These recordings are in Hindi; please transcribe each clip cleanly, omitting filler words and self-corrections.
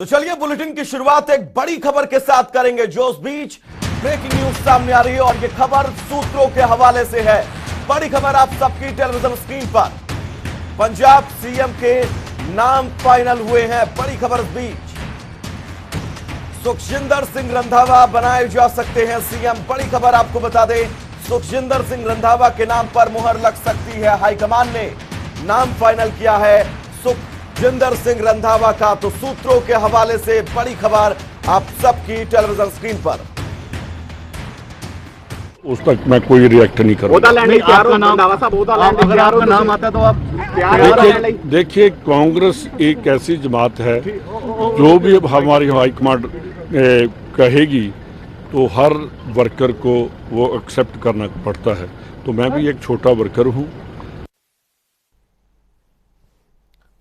तो चलिए बुलेटिन की शुरुआत एक बड़ी खबर के साथ करेंगे जो उस बीच ब्रेकिंग न्यूज सामने आ रही है और ये खबर सूत्रों के हवाले से है। बड़ी खबर आप सबकी टेलीविजन स्क्रीन पर। पंजाब सीएम के नाम फाइनल हुए हैं। बड़ी खबर इस बीच सुखजिंदर सिंह रंधावा बनाए जा सकते हैं सीएम। बड़ी खबर आपको बता दें, सुखजिंदर सिंह रंधावा के नाम पर मुहर लग सकती है। हाईकमान ने नाम फाइनल किया है सुखजिंदर सिंह रंधावा का। तो सूत्रों के हवाले से बड़ी खबर आप सबकी टेलीविजन स्क्रीन पर। उस तक मैं कोई रिएक्ट नहीं करूंगा। नाम आता तो आप देखिए कांग्रेस एक ऐसी जमात है जो भी अब हमारी हाईकमांड कहेगी तो हर वर्कर को वो एक्सेप्ट करना पड़ता है। तो मैं भी एक छोटा वर्कर हूं।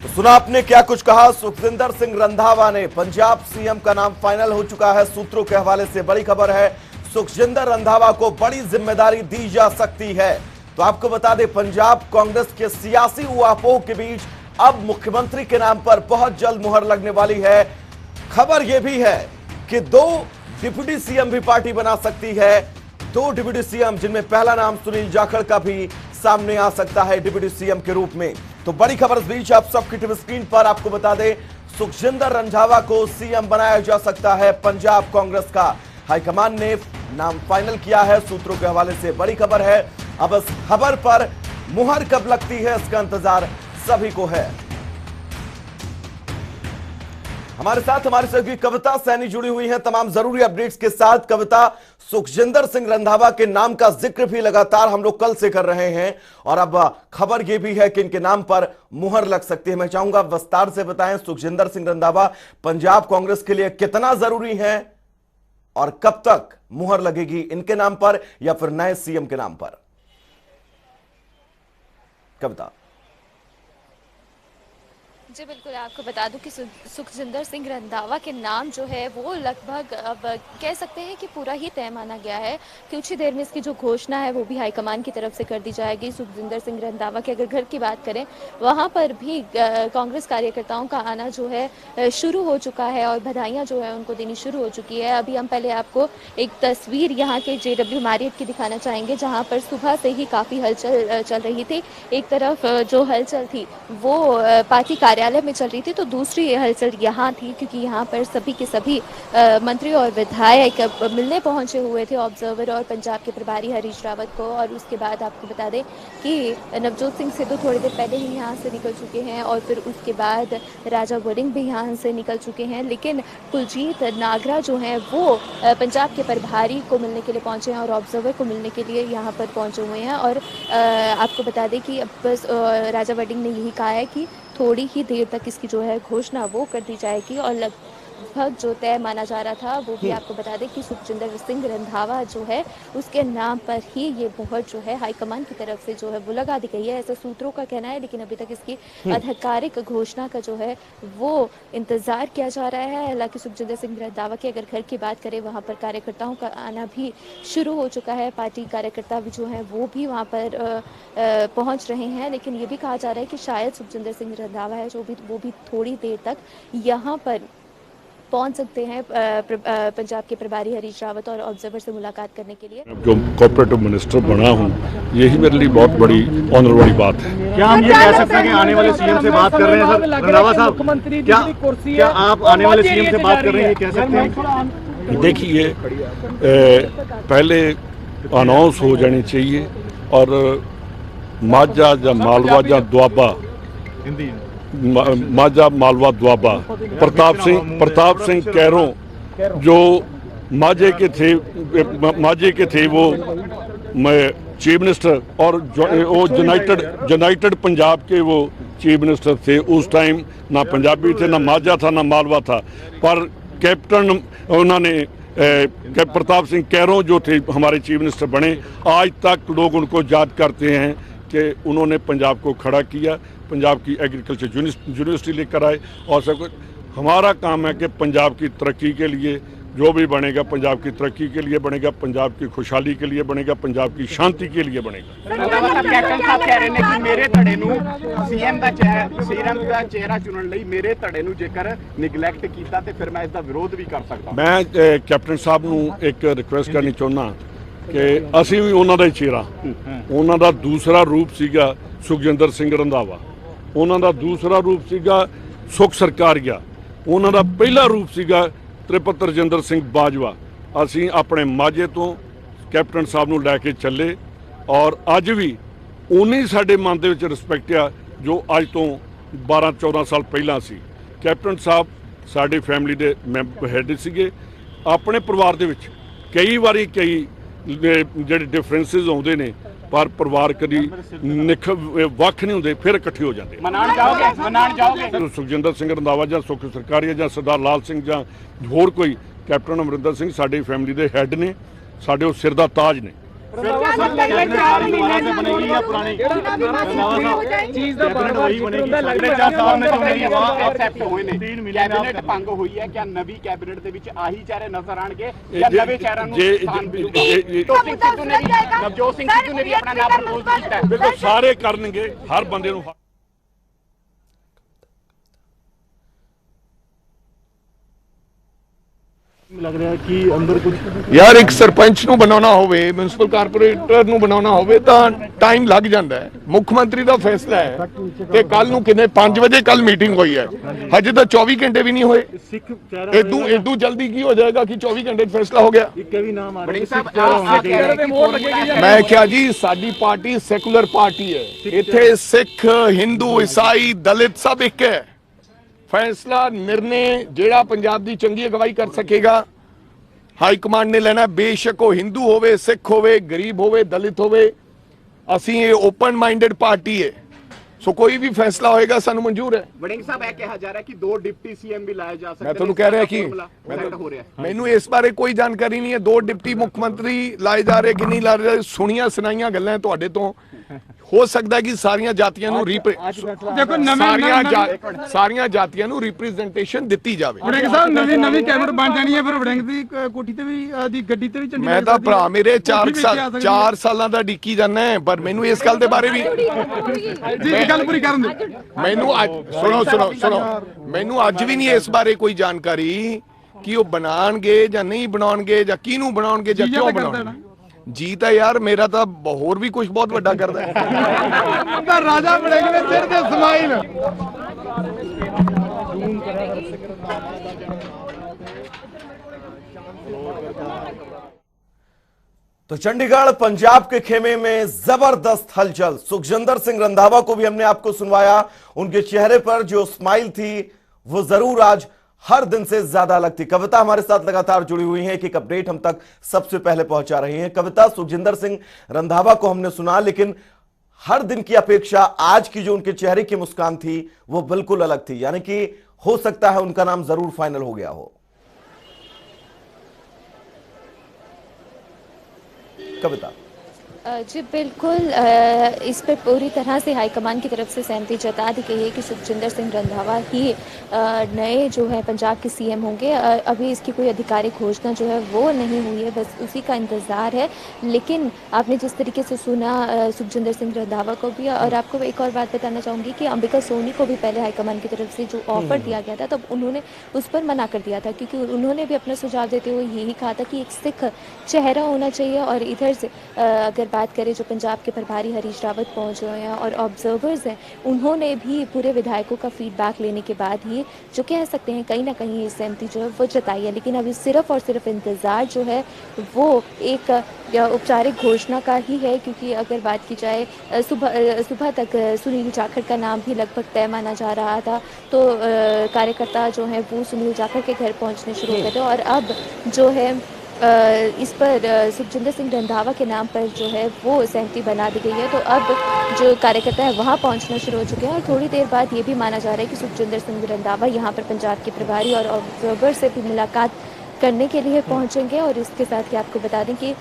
तो सुना आपने क्या कुछ कहा सुखजिंदर सिंह रंधावा ने। पंजाब सीएम का नाम फाइनल हो चुका है। सूत्रों के हवाले से बड़ी खबर है, सुखजिंदर रंधावा को बड़ी जिम्मेदारी दी जा सकती है। तो आपको बता दें, पंजाब कांग्रेस के सियासी उहापोह के बीच अब मुख्यमंत्री के नाम पर बहुत जल्द मुहर लगने वाली है। खबर यह भी है कि 2 डिप्टी सीएम भी पार्टी बना सकती है। 2 डिप्टी सीएम, जिनमें पहला नाम सुनील जाखड़ का भी सामने आ सकता है डिप्टी सीएम के रूप में। तो बड़ी खबर इस बीच आप सबकी टीवी स्क्रीन पर। आपको बता दें, सुखजिंदर रंधावा को सीएम बनाया जा सकता है पंजाब कांग्रेस का। हाईकमान ने नाम फाइनल किया है। सूत्रों के हवाले से बड़ी खबर है। अब इस खबर पर मुहर कब लगती है, इसका इंतजार सभी को है। हमारे साथ हमारी सहयोगी कविता सैनी जुड़ी हुई है तमाम जरूरी अपडेट्स के साथ। कविता, सुखजिंदर सिंह रंधावा के नाम का जिक्र भी लगातार हम लोग कल से कर रहे हैं और अब खबर यह भी है कि इनके नाम पर मुहर लग सकती है। मैं चाहूंगा विस्तार से बताएं, सुखजिंदर सिंह रंधावा पंजाब कांग्रेस के लिए कितना जरूरी है और कब तक मुहर लगेगी इनके नाम पर या फिर नए सीएम के नाम पर? कविता जी बिल्कुल, आपको बता दूं कि सुखजिंदर सिंह रंधावा के नाम जो है वो लगभग अब कह सकते हैं कि पूरा ही तय माना गया है। कुछ ही देर में इसकी जो घोषणा है वो भी हाईकमान की तरफ से कर दी जाएगी। सुखजिंदर सिंह रंधावा के अगर घर की बात करें, वहां पर भी कांग्रेस कार्यकर्ताओं का आना जो है शुरू हो चुका है और बधाइयाँ जो है उनको देनी शुरू हो चुकी है। अभी हम पहले आपको एक तस्वीर यहाँ के JW मैरियट की दिखाना चाहेंगे, जहाँ पर सुबह से ही काफ़ी हलचल चल रही थी। एक तरफ जो हलचल थी वो पार्टी कार्यालय में चल रही थी, तो दूसरी हलचल यहाँ थी क्योंकि यहाँ पर सभी के सभी मंत्री और विधायक मिलने पहुंचे हुए थे, ऑब्जर्वर और पंजाब के प्रभारी हरीश रावत को। और उसके बाद आपको बता दें कि नवजोत सिंह सिद्धू थोड़ी देर पहले ही यहाँ से निकल चुके हैं और फिर उसके बाद राजा वड़िंग भी यहाँ से निकल चुके हैं। लेकिन कुलजीत नागरा जो हैं वो पंजाब के प्रभारी को मिलने के लिए पहुँचे हैं और ऑब्जर्वर को मिलने के लिए यहाँ पर पहुँचे हुए हैं। और आपको बता दें कि अब बस राजा वड़िंग ने यही कहा है कि थोड़ी ही देर तक इसकी जो है घोषणा वो कर दी जाएगी और लगभग जो तय माना जा रहा था वो भी आपको बता दें कि सुखजिंदर सिंह रंधावा जो है उसके नाम पर ही ये मुहर जो है हाईकमान की तरफ से जो है वो लगा दी गई है, ऐसा सूत्रों का कहना है। लेकिन अभी तक इसकी आधिकारिक घोषणा का जो है वो इंतजार किया जा रहा है। हालांकि सुखजिंदर सिंह रंधावा के अगर घर की बात करें, वहाँ पर कार्यकर्ताओं का आना भी शुरू हो चुका है। पार्टी कार्यकर्ता भी जो है वो भी वहाँ पर पहुँच रहे हैं। लेकिन ये भी कहा जा रहा है कि शायद सुखजिंदर सिंह रंधावा है वो भी थोड़ी देर तक यहाँ पर पहुंच सकते हैं पंजाब के प्रभारी हरीश रावत और ऑब्जर्वर से मुलाकात करने के लिए। जो कोऑपरेटिव मिनिस्टर बना हूं, यही मेरे लिए बहुत बड़ी ऑनर वाली बात है। क्या हम ये कह सकते हैं कि आने वाले सीएम से बात कर रहे हैं सर रंधावा साहब? क्या आप आने वाले सीएम से बात कर रहे हैं, ये कह सकते हैं? देखिए, पहले अनाउंस हो जानी चाहिए और माझा या मालवा या दुआबा, माझा मालवा दुआबा, प्रताप सिंह कैरों जो माझे के थे वो चीफ मिनिस्टर और वो यूनाइटेड पंजाब के वो चीफ मिनिस्टर थे। उस टाइम ना पंजाबी थे, ना माझा था, ना मालवा था, पर कैप्टन उन्होंने प्रताप सिंह कैरों जो थे हमारे चीफ मिनिस्टर बने। आज तक लोग उनको याद करते हैं कि उन्होंने पंजाब को खड़ा किया, पंजाब की एग्रीकल्चर यूनिवर्सिटी लेकर आए और सब कुछ। हमारा काम है कि पंजाब की तरक्की के लिए जो भी बनेगा पंजाब की तरक्की के लिए बनेगा, पंजाब की खुशहाली के लिए बनेगा, पंजाब की शांति के लिए बनेगा। ਰੰਧਾਵਾ ਸਾਹਿਬ ਕੈਪਟਨ ਸਾਹਿਬ ਕਹਿ ਰਹੇ ਨੇ ਕਿ ਮੇਰੇ ਧੜੇ ਨੂੰ ਸੀਐਮ ਦਾ ਚਿਹਰਾ ਚੁਣਨ ਲਈ ਮੇਰੇ ਧੜੇ ਨੂੰ ਜੇਕਰ ਨਿਗਲੈਕਟ ਕੀਤਾ ਤੇ ਫਿਰ ਮੈਂ ਇਸ ਦਾ ਵਿਰੋਧ ਵੀ ਕਰ ਸਕਦਾ। ਮੈਂ ਕੈਪਟਨ ਸਾਹਿਬ ਨੂੰ ਇੱਕ ਰਿਕੁਐਸਟ ਕਰਨੀ ਚਾਹੁੰਦਾ ਕਿ ਅਸੀਂ ਵੀ ਉਹਨਾਂ ਦਾ ਹੀ ਚਿਹਰਾ, ਉਹਨਾਂ ਦਾ ਦੂਸਰਾ ਰੂਪ ਸੀਗਾ ਸੁਖਜਿੰਦਰ ਸਿੰਘ ਰੰਧਾਵਾ, ਉਹਨਾਂ ਦਾ ਦੂਸਰਾ ਰੂਪ ਸੀਗਾ ਸੁਖ ਸਰਕਾਰੀਆ, ਉਹਨਾਂ ਦਾ ਪਹਿਲਾ ਰੂਪ ਸੀਗਾ ਤ੍ਰਿਪਤ ਰਜਿੰਦਰ ਸਿੰਘ ਬਾਜਵਾ। ਅਸੀਂ ਆਪਣੇ ਮਾਝੇ ਤੋਂ ਕੈਪਟਨ ਸਾਹਿਬ ਨੂੰ ਲੈ ਕੇ ਚੱਲੇ ਔਰ ਅੱਜ ਵੀ ਉਨੀ ਸਾਡੇ ਮਨ ਦੇ ਵਿੱਚ ਰਿਸਪੈਕਟ ਆ ਜੋ ਅੱਜ ਤੋਂ 12-14 ਸਾਲ ਪਹਿਲਾਂ ਸੀ। ਕੈਪਟਨ ਸਾਹਿਬ ਸਾਡੀ ਫੈਮਿਲੀ ਦੇ ਹੈਡ ਸੀਗੇ। ਆਪਣੇ ਪਰਿਵਾਰ ਦੇ ਵਿੱਚ ਕਈ ਵਾਰੀ ਕਈ ਜਿਹੜੇ ਡਿਫਰੈਂਸਿਸ ਆਉਂਦੇ ਨੇ ਪਰ ਪਰਿਵਾਰ ਕਦੀ ਵੱਖ ਨਹੀਂ ਹੁੰਦੇ, ਫਿਰ ਇਕੱਠੇ ਹੋ ਜਾਂਦੇ। ਮਨਾਣ ਜਾਓਗੇ ਸੁਖਜਿੰਦਰ ਸਿੰਘ ਰੰਧਾਵਾ ਜਾਂ ਸੁਖ ਸਰਕਾਰੀਆ ਜਾਂ ਸਰਦਾਰ ਲਾਲ ਸਿੰਘ ਜਾਂ ਹੋਰ ਕੋਈ, ਕੈਪਟਨ ਅਮਰਿੰਦਰ ਸਿੰਘ ਸਾਡੀ ਫੈਮਿਲੀ ਦੇ ਹੈੱਡ ਨੇ, ਸਾਡੇ ਉਹ ਸਿਰ ਦਾ ਤਾਜ ਨੇ। ਕੈਬਨਿਟ ਭੰਗ ਹੋਈ ਹੈ, ਕਿਆ ਨਵੀਂ ਕੈਬਨਿਟ ਦੇ ਵਿੱਚ ਆਹੀ ਚਿਹਰੇ ਨਜ਼ਰ ਆਣਗੇ ਜਾਂ ਨਵੇਂ ਚਿਹਰਿਆਂ ਨੂੰ ਸਥਾਨ ਮਿਲੂਗਾ? ਨਵਜੋਤ ਸਿੰਘ ਸਿੱਧੂ ਨੇ ਵੀ ਆਪਣਾ ਨਾਮ ਪ੍ਰਪੋਜ਼ ਕੀਤਾ ਹੈ। ਬਿਲਕੁਲ ਸਾਰੇ ਕਰਨਗੇ, ਹਰ ਬੰਦੇ ਨੂੰ। ਲੱਗ ਰਿਹਾ ਕਿ ਅੰਦਰ ਕੁਝ ਯਾਰ ਇੱਕ ਸਰਪੰਚ ਨੂੰ ਬਣਾਉਣਾ ਹੋਵੇ, ਮਿਊਨਿਸਪਲ ਕਾਰਪੋਰੇਟਰ ਨੂੰ ਬਣਾਉਣਾ ਹੋਵੇ ਤਾਂ ਟਾਈਮ ਲੱਗ ਜਾਂਦਾ ਹੈ। ਮੁੱਖ ਮੰਤਰੀ ਦਾ ਫੈਸਲਾ ਹੈ ਤੇ ਕੱਲ ਨੂੰ ਕਿੰਨੇ 5 ਵਜੇ ਕੱਲ ਮੀਟਿੰਗ ਹੋਈ ਹੈ, ਹਜੇ ਤਾਂ 24 ਘੰਟੇ ਵੀ ਨਹੀਂ ਹੋਏ। ਸਿੱਖ ਚਿਹਰਾ ਇਦੋਂ ਜਲਦੀ ਕੀ ਹੋ ਜਾਏਗਾ ਕਿ 24 ਘੰਟੇ 'ਚ ਫੈਸਲਾ ਹੋ ਗਿਆ? ਇੱਕ ਵੀ ਨਾਮ ਆ ਬੜਿੰਗ ਸਾਹਿਬ ਮੈਂ ਕਿਹਾ ਜੀ ਸਾਡੀ ਪਾਰਟੀ ਸੈਕੂਲਰ ਪਾਰਟੀ ਹੈ, ਇੱਥੇ ਸਿੱਖ ਹਿੰਦੂ ਈਸਾਈ ਦਲਿਤ ਸਭ ਇੱਕ ਹੈ। ਫੈਸਲਾ ਨਿਰਣੇ ਜਿਹੜਾ ਪੰਜਾਬ ਦੀ ਚੰਗੀ ਅਗਵਾਈ ਕਰ ਸਕੇਗਾ ਹਾਈ ਕਮਾਂਡ ਨੇ ਲੈਣਾ, ਬੇਸ਼ੱਕ ਉਹ ਹਿੰਦੂ ਹੋਵੇ, ਸਿੱਖ ਹੋਵੇ, ਗਰੀਬ ਹੋਵੇ, ਦਲਿਤ ਹੋਵੇ। ਅਸੀਂ ਇਹ ਓਪਨ ਮਾਈਂਡਡ ਪਾਰਟੀ ਹੈ, ਸੋ ਕੋਈ ਵੀ ਫੈਸਲਾ ਹੋਏਗਾ ਸਾਨੂੰ ਮਨਜ਼ੂਰ ਹੈ। ਵੜਿੰਗ ਸਾਹਿਬ ਇਹ ਕਿਹਾ ਜਾ ਰਿਹਾ ਕਿ 2 ਡਿਪਟੀ ਸੀਐਮ ਵੀ ਲਾਏ ਜਾ ਸਕਦੇ ਨੇ। ਮੈਂ ਤੁਹਾਨੂੰ ਕਹਿ ਰਿਹਾ ਕਿ ਮੈਨੂੰ ਇਸ ਬਾਰੇ ਕੋਈ ਜਾਣਕਾਰੀ ਨਹੀਂ ਹੈ। 2 ਡਿਪਟੀ ਮੁੱਖ ਮੰਤਰੀ ਲਾਏ ਜਾ ਰਹੇ ਕਿ ਨਹੀਂ ਲਾ ਰਹੇ, ਸੁਣੀਆਂ ਸੁਣਾਈਆਂ ਗੱਲਾਂ ਤੁਹਾਡੇ ਤੋਂ। ਹੋ ਸਕਦਾ ਕਿ ਸਾਰੀਆਂ ਜਾਤੀਆਂ ਨੂੰ ਸਾਰੀਆਂ ਜਾਤੀਆਂ ਨੂੰ ਰਿਪਰੈਜ਼ੈਂਟੇਸ਼ਨ ਦਿੱਤੀ ਜਾਵੇ। ਵੜਿੰਗ ਸਾਹਿਬ ਨਵੀਂ ਕੈਬਨਿਟ ਬਣ ਜਾਣੀ ਹੈ, ਫਿਰ ਵੜਿੰਗ ਦੀ ਕੋਠੀ ਤੇ ਵੀ ਦੀ ਗੱਡੀ ਤੇ ਵੀ ਝੰਡੀ। ਮੈਂ ਤਾਂ ਭਰਾ ਮੇਰੇ 4 ਸਾਲਾਂ ਦਾ ਡਿੱਕੀ ਜਾਂਦਾ ਹੈ, ਪਰ ਮੈਨੂੰ ਇਸ ਗੱਲ ਦੇ ਬਾਰੇ ਵੀ ਜੀ ਗੱਲ ਪੂਰੀ ਕਰਨ ਦਿਓ। ਮੈਨੂੰ ਸੁਣੋ ਮੈਨੂੰ ਅੱਜ ਵੀ ਨਹੀਂ ਇਸ ਬਾਰੇ ਕੋਈ ਜਾਣਕਾਰੀ ਕਿ ਉਹ ਬਣਾਉਣਗੇ ਜਾਂ ਨਹੀਂ ਬਣਾਉਣਗੇ ਜਾਂ ਕਿਹਨੂੰ ਬਣਾਉਣਗੇ ਜਾਂ ਕਿਉਂ ਬਣਾਉਣਗੇ। ਜੀ ਤਾਂ ਯਾਰ ਮੇਰਾ ਤਾਂ ਹੋਰ ਵੀ ਕੁਝ ਬਹੁਤ ਵੱਡਾ ਕਰਦਾ ਹੈ। ਤਾਂ ਰਾਜਾ ਵੜਿੰਗ ਦੇ ਸਿਰ ਤੇ ਸਮਾਈਲ। तो चंडीगढ़ पंजाब के खेमे में जबरदस्त हलचल। सुखजिंदर सिंह रंधावा को भी हमने आपको सुनवाया, उनके चेहरे पर जो स्माइल थी वो जरूर आज हर दिन से ज्यादा अलग थी। कविता हमारे साथ लगातार जुड़ी हुई है, कि एक अपडेट हम तक सबसे पहले पहुंचा रही हैं। कविता, सुखजिंदर सिंह रंधावा को हमने सुना, लेकिन हर दिन की अपेक्षा आज की जो उनके चेहरे की मुस्कान थी वो बिल्कुल अलग थी, यानी कि हो सकता है उनका नाम जरूर फाइनल हो गया हो। कविता जी बिल्कुल, इस पर पूरी तरह से हाईकमान की तरफ से सहमति जता दी गई है कि सुखजिंदर सिंह रंधावा ही नए जो है पंजाब के सीएम होंगे। अभी इसकी कोई आधिकारिक घोषणा जो है वो नहीं हुई है, बस उसी का इंतज़ार है। लेकिन आपने जिस तरीके से सुना सुखजिंदर सिंह रंधावा को भी, और आपको एक और बात बताना चाहूँगी कि अंबिका सोनी को भी पहले हाईकमान की तरफ से जो ऑफर दिया गया था तब उन्होंने उस पर मना कर दिया था, क्योंकि उन्होंने भी अपना सुझाव देते हुए यही कहा था कि एक सिख चेहरा होना चाहिए। और इधर से अगर बात करें, जो पंजाब के प्रभारी हरीश रावत पहुंच रहे हैं और ऑब्जर्वर्स हैं, उन्होंने भी पूरे विधायकों का फीडबैक लेने के बाद ही जो कह सकते हैं कहीं ना कहीं ये सहमति जो है वो जताई है। लेकिन अभी सिर्फ और सिर्फ इंतज़ार जो है वो एक औपचारिक घोषणा का ही है, क्योंकि अगर बात की जाए सुबह तक सुनील जाखड़ का नाम भी लगभग तय माना जा रहा था, तो कार्यकर्ता जो है वो सुनील जाखड़ के घर पहुँचने शुरू कर रहे। और अब जो है इस पर सुखजिंदर सिंह रंधावा के नाम पर जो है वो सहमति बना दी गई है। तो अब जो कार्यकर्ता है वहाँ पहुँचना शुरू हो चुके हैं, और थोड़ी देर बाद ये भी माना जा रहा है कि सुखजिंदर सिंह रंधावा यहाँ पर पंजाब के प्रभारी और ऑब्जर्वर से भी मुलाकात करने के लिए पहुँचेंगे। और इसके साथ ही आपको बता दें कि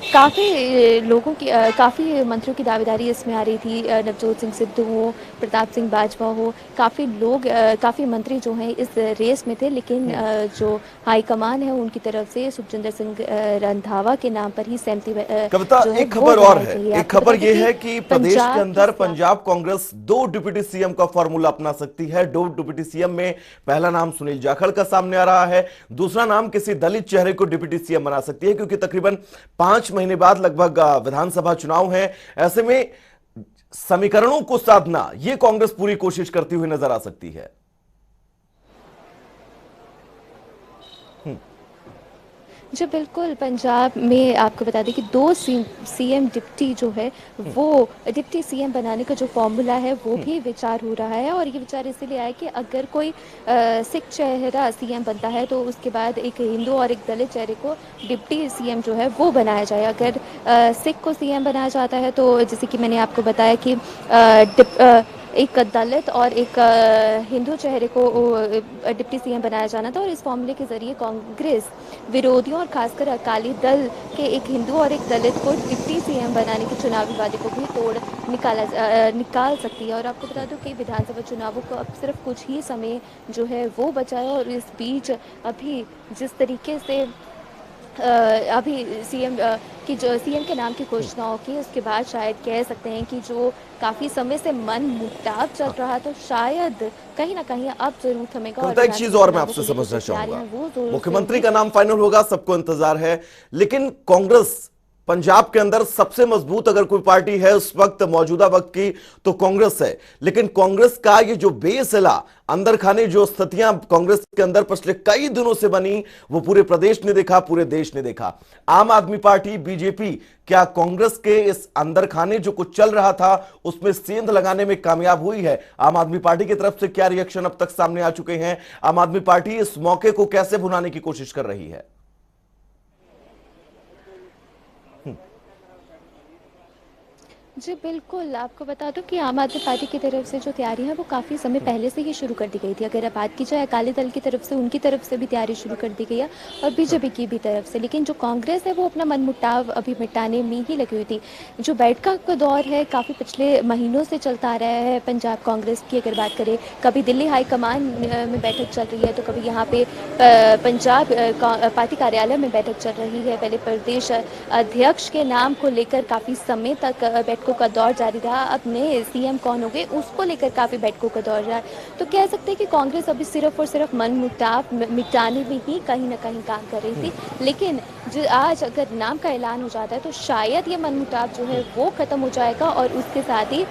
काफ़ी लोगों की काफ़ी मंत्रियों की दावेदारी इसमें आ रही थी। नवजोत सिंह सिद्धू हो, प्रताप सिंह बाजवा हो, काफ़ी लोग काफ़ी मंत्री जो हैं इस रेस में थे, लेकिन जो हाईकमान है उनकी तरफ से सुखजिंदर सिंह रंधावा के नाम पर ही सहमति कविता, जो है एक वो खबर और बनाई है। गई है। एक खबर यह है कि प्रदेश के अंदर पंजाब कांग्रेस 2 डिप्टी सीएम का फॉर्मूला अपना सकती है। 2 डिप्टी सीएम में पहला नाम सुनील जाखड़ का सामने आ रहा है, दूसरा नाम किसी दलित चेहरे को डिप्टी सीएम बना सकती है, क्योंकि तकरीबन 5 महीने बाद लगभग विधानसभा चुनाव है। ऐसे में समीकरणों को साधना यह कांग्रेस पूरी कोशिश करती हुई नजर आ सकती है। जी बिल्कुल, पंजाब में आपको बता दें कि 2 सीएम डिप्टी जो है वो डिप्टी सीएम बनाने का जो फॉर्मूला है वो भी विचार हो रहा है, और ये विचार इसीलिए आया कि अगर कोई सिख चेहरा सीएम बनता है तो उसके बाद एक हिंदू और एक दलित चेहरे को डिप्टी सीएम जो है वो बनाया जाए। अगर सिख को सीएम बनाया जाता है तो जैसे कि मैंने आपको बताया कि एक दलित और एक हिंदू चेहरे को डिप्टी सीएम बनाया जाना था, और इस फॉर्मूले के जरिए कांग्रेस विरोधियों और खासकर अकाली दल के एक हिंदू और एक दलित को डिप्टी सीएम बनाने के चुनावी वादे को भी तोड़ निकाल सकती है। और आपको बता दूं कि विधानसभा चुनावों को अब सिर्फ कुछ ही समय जो है वो बचा है, और इस बीच अभी जिस तरीके से अभी सीएम की जो सीएम के नाम की घोषणा होगी उसके बाद शायद कह सकते हैं कि जो काफी समय से मन मुटाव चल रहा तो शायद कहीं ना कहीं अब जरूर थमेगा। और एक चीज और मैं आपसे समझना चाहूंगा, मुख्यमंत्री का नाम फाइनल होगा, सबको इंतजार है, लेकिन कांग्रेस पंजाब के अंदर सबसे मजबूत अगर कोई पार्टी है उस वक्त मौजूदा वक्त की तो कांग्रेस है। लेकिन कांग्रेस का ये जो बेस हिला, अंदर खाने जो स्थितियां कांग्रेस के अंदर पिछले कई दिनों से बनी, वो पूरे प्रदेश ने देखा, पूरे देश ने देखा। आम आदमी पार्टी बीजेपी क्या कांग्रेस के इस अंदर खाने जो कुछ चल रहा था उसमें सेंध लगाने में कामयाब हुई है? आम आदमी पार्टी की तरफ से क्या रिएक्शन अब तक सामने आ चुके हैं? आम आदमी पार्टी इस मौके को कैसे भुनाने की कोशिश कर रही है? जी बिल्कुल, आपको बता दूं कि आम आदमी पार्टी की तरफ से जो तैयारी है वो काफ़ी समय पहले से ही शुरू कर दी गई थी। अगर बात की जाए अकाली दल की तरफ से, उनकी तरफ से भी तैयारी शुरू कर दी गई है, और बीजेपी की भी तरफ से। लेकिन जो कांग्रेस है वो अपना मनमुटाव अभी मिटाने में ही लगी हुई थी। जो बैठक का दौर है काफ़ी पिछले महीनों से चलता आ रहा है पंजाब कांग्रेस की। अगर बात करें, कभी दिल्ली हाईकमान में बैठक चल रही है, तो कभी यहाँ पे पंजाब पार्टी कार्यालय में बैठक चल रही है। पहले प्रदेश अध्यक्ष के नाम को लेकर काफ़ी समय तक बैठकों का दौर जारी रहा। अब नए सीएम कौन हो गए उसको लेकर काफी बैठकों का दौर रहा। तो कह सकते हैं कि कांग्रेस अभी सिर्फ और सिर्फ मनमुटाव मिटाने में ही कहीं ना कहीं काम कर रही थी। लेकिन जो आज अगर नाम का ऐलान हो जाता है तो शायद ये मनमुटाव जो है वो खत्म हो जाएगा, और उसके साथ ही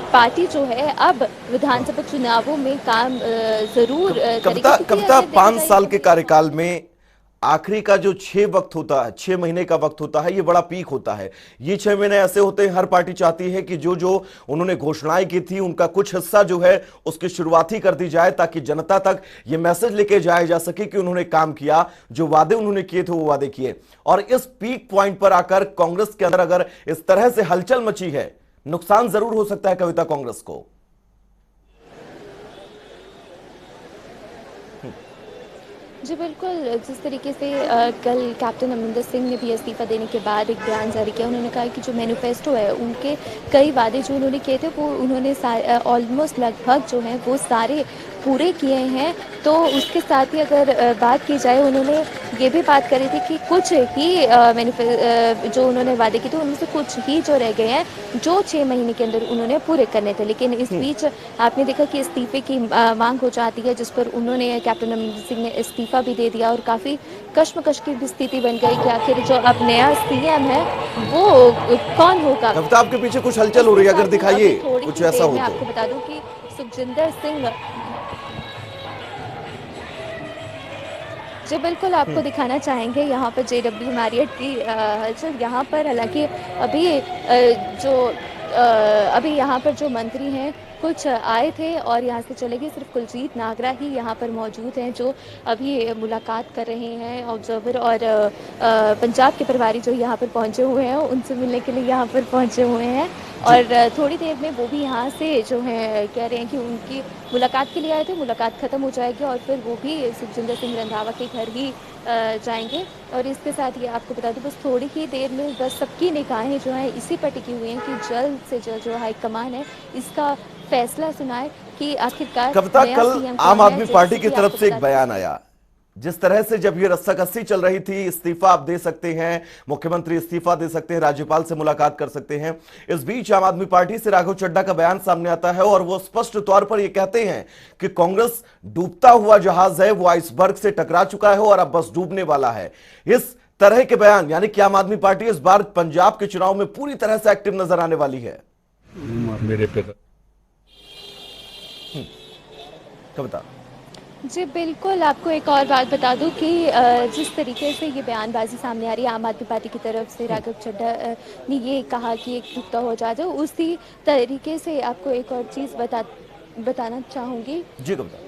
पार्टी जो है अब विधानसभा चुनावों में काम जरूर करेगी। कविता 5 साल के कार्यकाल में आखिरी का जो 6 वक्त होता है, 6 महीने का वक्त होता है, ये बड़ा पीक होता है। ये 6 महीने ऐसे होते हैं, हर पार्टी चाहती है कि जो जो उन्होंने घोषणाएं की थी उनका कुछ हिस्सा जो है उसकी शुरुआत ही कर दी जाए, ताकि जनता तक ये मैसेज लेके जाया जा सके कि उन्होंने काम किया, जो वादे उन्होंने किए थे वो वादे किए। और इस पीक पॉइंट पर आकर कांग्रेस के अंदर अगर इस तरह से हलचल मची है, नुकसान जरूर हो सकता है कविता कांग्रेस को। जी बिल्कुल, जिस तरीके से कल कैप्टन अमरिंदर सिंह ने भी इस्तीफा देने के बाद एक बयान जारी किया। उन्होंने कहा कि जो मैनिफेस्टो है उनके कई वादे जो उन्होंने किए थे वो उन्होंने ऑलमोस्ट लगभग जो हैं वो सारे पूरे किए हैं। तो उसके साथ ही अगर बात की जाए, उन्होंने ये भी बात करी थी कि कुछ ही जो उन्होंने वादे किए थे उनमें से कुछ ही जो रह गए हैं जो 6 महीने के अंदर उन्होंने पूरे करने थे। लेकिन इस बीच आपने देखा कि इस्तीफे की मांग हो जाती है, जिस पर उन्होंने कैप्टन अमरिंदर सिंह ने इस्तीफा भी दे दिया, और काफ़ी कश्मकश की भी स्थिति बन गई कि आखिर जो अब नया सीएम है वो कौन होगा। कविता आपके पीछे कुछ हलचल हो रही है, अगर दिखाइए कुछ ऐसा हो मैं तो। आपको बता दूं कि सुखजिंदर सिंह, जी बिल्कुल आपको दिखाना चाहेंगे यहाँ पर JW मैरियट की हलचल। यहाँ पर हालांकि अभी यहाँ पर जो मंत्री हैं कुछ आए थे और यहाँ से चले गए। सिर्फ कुलजीत नागरा ही यहाँ पर मौजूद हैं जो अभी मुलाकात कर रहे हैं ऑब्जर्वर, और पंजाब के प्रभारी जो यहाँ पर पहुँचे हुए हैं उनसे मिलने के लिए यहाँ पर पहुँचे हुए हैं। और थोड़ी देर में वो भी यहाँ से जो है कह रहे हैं कि उनकी मुलाकात के लिए आए थे, मुलाकात खत्म हो जाएगी और फिर वो भी सुखजिंदर सिंह रंधावा के घर ही जाएंगे। और इसके साथ ये आपको बता दूं बस थोड़ी ही देर में बस सबकी निगाहें जो हैं इसी पर टिकी हुई हैं कि जल्द से जल्द जो हाईकमान है इसका फैसला सुनाए कि आखिरकार कविता, नया कल सीएम आम कौन है। आदमी पार्टी जैसे की कि तरफ आपको से एक बता बयान आया, जिस तरह से जब ये रस्साकस्सी चल रही थी, इस्तीफा आप दे सकते हैं, मुख्यमंत्री इस्तीफा दे सकते हैं, राज्यपाल से मुलाकात कर सकते हैं। इस बीच आम आदमी पार्टी से राघव चड्ढा का बयान सामने आता है और वो स्पष्ट तौर पर ये कहते हैं कि कांग्रेस डूबता हुआ जहाज है, वो आइसबर्ग से टकरा चुका है और अब बस डूबने वाला है। इस तरह के बयान यानी कि आम आदमी पार्टी इस बार पंजाब के चुनाव में पूरी तरह से एक्टिव नजर आने वाली है। मेरे पिता कविता जी बिल्कुल, आपको एक और बात बता दूं कि जिस तरीके से ये बयानबाजी सामने आ रही है आम आदमी पार्टी की तरफ से, राघव चड्ढा ने ये कहा कि एक डूबता हो जहाज है, उसी तरीके से आपको एक और चीज़ बताना चाहूँगी जी कविता।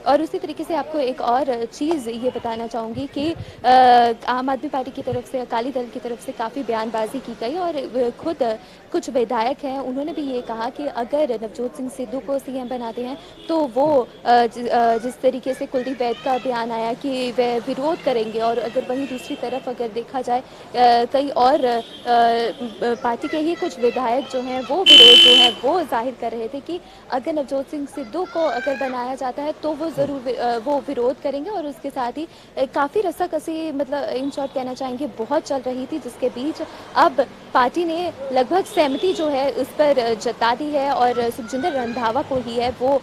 और उसी तरीके से आपको एक और चीज़ ये बताना चाहूँगी कि आम आदमी पार्टी की तरफ से, अकाली दल की तरफ से काफ़ी बयानबाजी की गई और खुद कुछ विधायक हैं उन्होंने भी ये कहा कि अगर नवजोत सिंह सिद्धू को सीएम बनाते हैं तो वो जिस तरीके से कुलदीप वैद का बयान आया कि वे विरोध करेंगे, और अगर वहीं दूसरी तरफ अगर देखा जाए कई और पार्टी के ही कुछ विधायक जो हैं वो विरोध जो है वो जाहिर कर रहे थे कि अगर नवजोत सिंह सिद्धू को अगर बनाया जाता है तो वो ज़रूर वो विरोध करेंगे। और उसके साथ ही काफ़ी रस्साकसी, मतलब इन शॉर्ट कहना चाहेंगे, बहुत चल रही थी, जिसके बीच अब पार्टी ने लगभग सहमति जो है उस पर जता दी है और सुखजिंदर रंधावा को ही है वो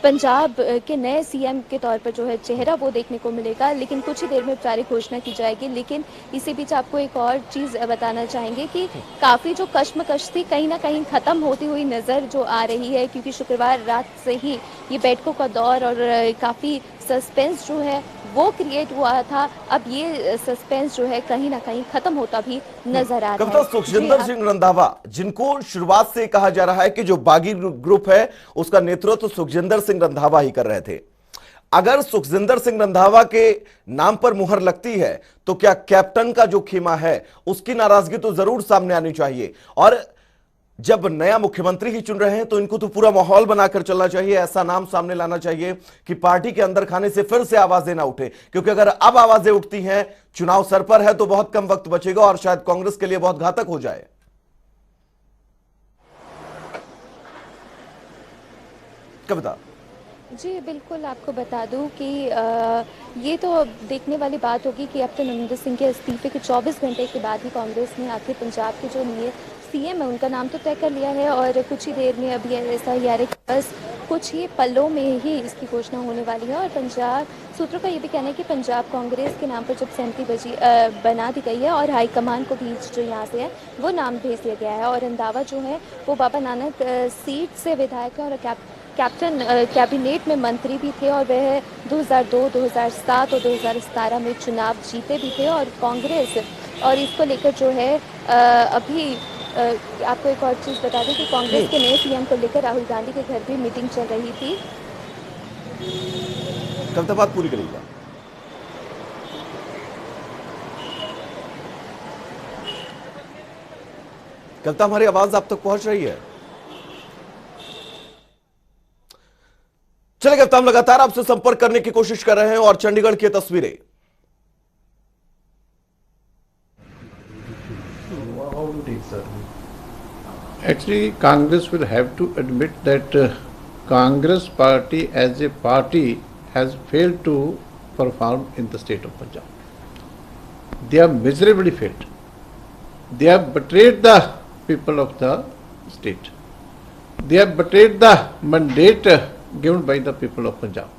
पंजाब के नए सीएम के तौर पर जो है चेहरा वो देखने को मिलेगा। लेकिन कुछ ही देर में औपचारिक घोषणा की जाएगी। लेकिन इसी बीच आपको एक और चीज़ बताना चाहेंगे कि काफ़ी जो कश्मकश थी कहीं ना कहीं ख़त्म होती हुई नज़र जो आ रही है, क्योंकि शुक्रवार रात से ही ये बैठकों का दौर और काफ़ी सस्पेंस जो है वो क्रिएट हुआ था। अब ये सस्पेंस जो है कहीं ना कहीं खत्म होता भी नजर आ रहा कविता, है। सुखजिंदर सिंह रंधावा जिनको शुरुआत से कहा जा रहा है कि जो बागी ग्रुप है उसका नेतृत्व सुखजिंदर सिंह रंधावा ही कर रहे थे, अगर सुखजिंदर सिंह रंधावा के नाम पर मुहर लगती है तो क्या कैप्टन का जो खीमा है उसकी नाराजगी तो जरूर सामने आनी चाहिए। और जब नया मुख्यमंत्री ही चुन रहे हैं तो इनको तो पूरा माहौल बनाकर चलना चाहिए, ऐसा नाम सामने लाना चाहिए कि पार्टी के अंदर खाने से फिर से आवाजें ना उठे, क्योंकि अगर अब आवाजें उठती हैं, चुनाव सर पर है, तो बहुत कम वक्त बचेगा और शायद कांग्रेस के लिए बहुत घातक हो जाए। कविता जी बिल्कुल, आपको बता दूं कि ये तो देखने वाली बात होगी कि अब तो नरेंद्र सिंह के इस्तीफे के 24 घंटे के बाद ही कांग्रेस ने आखिर पंजाब के जो नए सीएम है उनका नाम तो तय कर लिया है और कुछ ही देर में अभी ऐसा ही आ रहा है कि बस कुछ ही पलों में ही इसकी घोषणा होने वाली है। और पंजाब सूत्रों का ये भी कहना है कि पंजाब कांग्रेस के नाम पर जब सहमति बना दी गई है और हाईकमान को बीच जो यहाँ से है वो नाम भेज दिया गया है। और रंधावा जो है वो बाबा नानक सीट से विधायक है और कैबिनेट में मंत्री भी थे और वह 2002, 2007 और 2017 में चुनाव जीते भी थे। और कांग्रेस और इसको लेकर जो है अभी आपको एक और चीज़ बता दें कि कांग्रेस के नए सीएम को लेकर राहुल गांधी के घर भी मीटिंग चल रही थी। कविता बात पूरी करिएगा। कविता, हमारी आवाज आप तक पहुंच रही है? चलिए कविता, हम लगातार आपसे संपर्क करने की कोशिश कर रहे हैं और चंडीगढ़ की तस्वीरें। Actually, Congress will have to admit that Congress party as a party has failed to perform in the state of Punjab. They have miserably failed. They have betrayed the people of the state. They have betrayed the mandate given by the people of Punjab.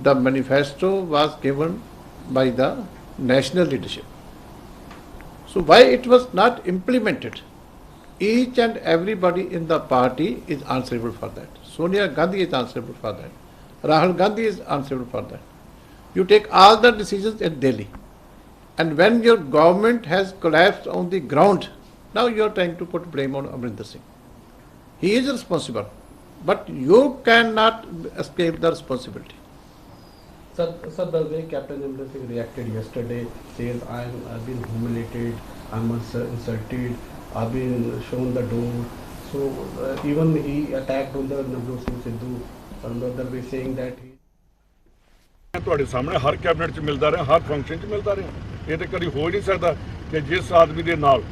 The manifesto was given by the national leadership. So why it was not implemented? Each and everybody in the party is answerable for that. Sonia Gandhi is answerable for that. Rahul Gandhi is answerable for that. You take all the decisions in Delhi. And when your government has collapsed on the ground, now you are trying to put blame on Amrinder Singh. He is responsible. But you cannot escape the responsibility. Sir, the way Captain Amrinder Singh reacted yesterday, says I've been humiliated, I'm insulted, I've been shown the door. So even he attacked on the Navjot Singh Sidhu on the other way, saying that he. ਤੁਹਾਡੇ ਸਾਹਮਣੇ ਹਰ ਕੈਬਨਿਟ 'ਚ ਮਿਲਦਾ ਰਿਹਾ, ਹਰ ਫੰਕਸ਼ਨ 'ਚ ਮਿਲਦਾ ਰਿਹਾ। ਇਹ ਤੇ ਕਦੀ ਹੋ ਹੀ ਨਹੀਂ ਸਕਦਾ ਕਿ ਜਿਸ ਆਦਮੀ ਦੇ ਨਾਲ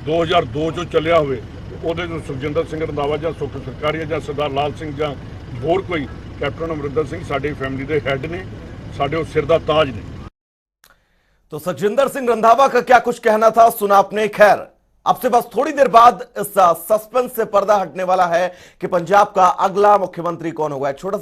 2002 'ਚੋਂ ਚੱਲਿਆ ਹੋਵੇ ਉਹਦੇ ਨੂੰ ਸੁਖਜਿੰਦਰ ਸਿੰਘ ਰੰਧਾਵਾ ਜਾਂ ਸੁਖ ਸਰਕਾਰੀ ਜਾਂ ਸਰਦਾਰ ਲਾਲ ਸਿੰਘ ਜਾਂ ਹੋਰ ਕੋਈ ਕੈਪਟਨ ਅਮਰਿੰਦਰ ਸਿੰਘ ਸਾਡੀ ਫੈਮਿਲੀ ਦੇ ਹੈੱਡ ਨੇ, ਸਾਡੇ ਉਹ ਸਿਰ ਦਾ ਤਾਜ ਨੇ। तो सुखजिंदर सिंह रंधावा का क्या कुछ कहना था सुना आपने। खैर अब से बस थोड़ी देर बाद इस सस्पेंस से पर्दा हटने वाला है कि पंजाब का अगला मुख्यमंत्री कौन होगा। एक छोटा